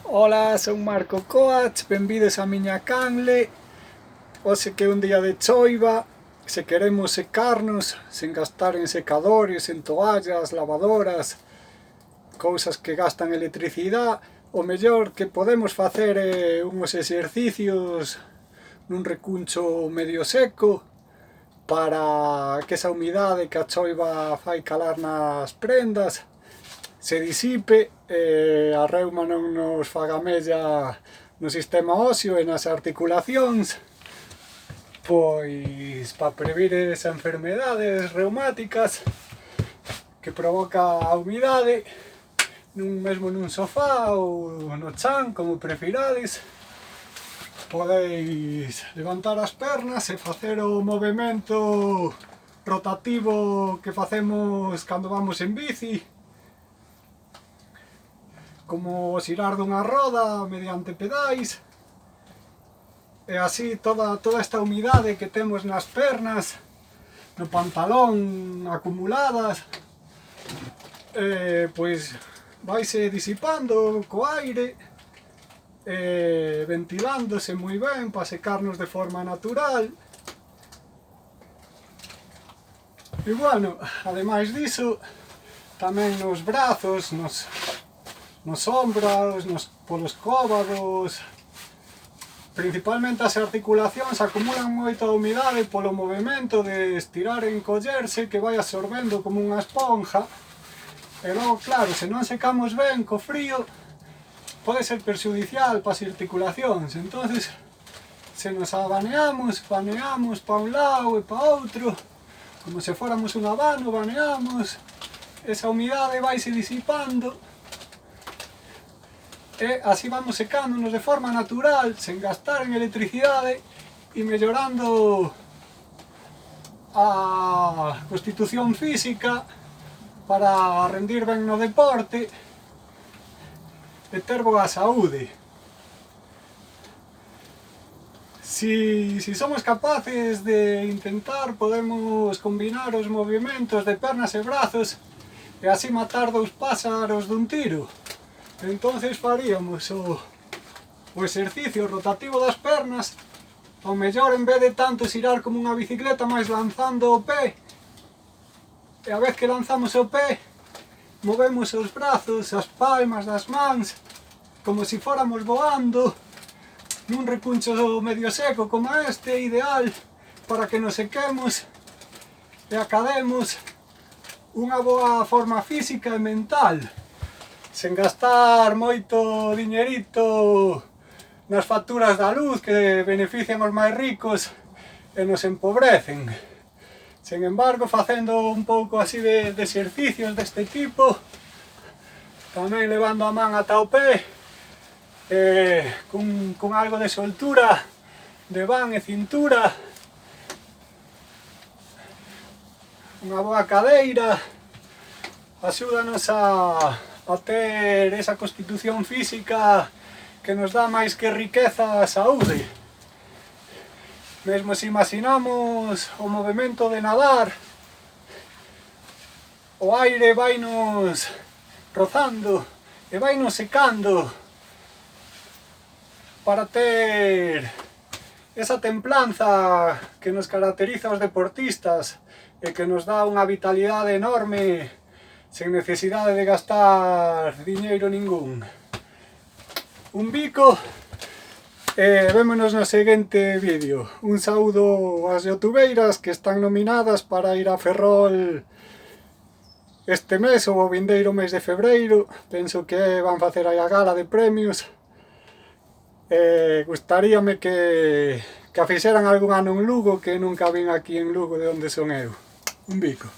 Ola, son Marco Coats, benvidos a miña canle. Hoxe que é un día de choiva, se queremos secarnos sen gastar en secadores, en toallas, lavadoras, cousas que gastan electricidade, o mellor que podemos facer é uns exercicios nun recuncho medio seco para que esa humidade que a choiva fai calar nas prendas se disipe e a reuma non nos faga mella no sistema óseo e nas articulacións, pois para previr esas enfermedades reumáticas que provoca a humidade, mesmo nun sofá ou no chan, como prefirades. Podeis levantar as pernas e facer o movimento rotativo que facemos cando vamos en bici, como o xirar dunha roda mediante pedais, e así toda esta humidade que temos nas pernas, no pantalón acumuladas, pois vaise disipando co aire, ventilándose moi ben para secarnos de forma natural. E bueno, ademais diso, tamén nos brazos, nos ombros, polos cóbados, principalmente as articulacións acumulan moita humidade polo movimento de estirar e encollerse, que vai absorbendo como unha esponja, e logo, claro, se non secamos ben co frío, pode ser perxudicial para as articulacións. Entonces, se nos abaneamos para un lado e para outro, como se fóramos un abano, baneamos, esa humidade vaise disipando, e así vamos secándonos de forma natural, sen gastar en electricidade e mellorando a constitución física para rendir ben no deporte e ter boa saúde. Si somos capaces de intentar, podemos combinar os movimentos de pernas e brazos e así matar dous páxaros dun tiro. Entonces faríamos o exercicio rotativo das pernas, ao mellor en vez de tanto xirar como unha bicicleta, máis lanzando o pé, e a vez que lanzamos o pé movemos os brazos, as palmas das mans, como se fóramos voando nun recuncho medio seco como este, ideal para que nos sequemos e academos unha boa forma física e mental, sen gastar moito diñerito nas facturas da luz que benefician os máis ricos e nos empobrecen. Sen embargo, facendo un pouco así de exercicios deste tipo, tamén levando a man ata o pé, con algo de soltura de van e cintura, unha boa cadeira, axúdanos a ter esa constitución física que nos dá máis que riqueza a saúde. Mesmo se imaginamos o movimento de nadar, o aire vainos rozando e vainos secando para ter esa templanza que nos caracteriza aos deportistas e que nos dá unha vitalidade enorme sen necesidade de gastar diñeiro ningún. Un bico e vémonos no seguinte vídeo. Un saúdo ás youtubeiras que están nominadas para ir a Ferrol este mes ou o vindeiro mes de febreiro. Penso que van facer aí a gala de premios. Gustaríame que a fixeran algún ano en Lugo, que nunca vin aquí en Lugo de onde son eu. Un bico.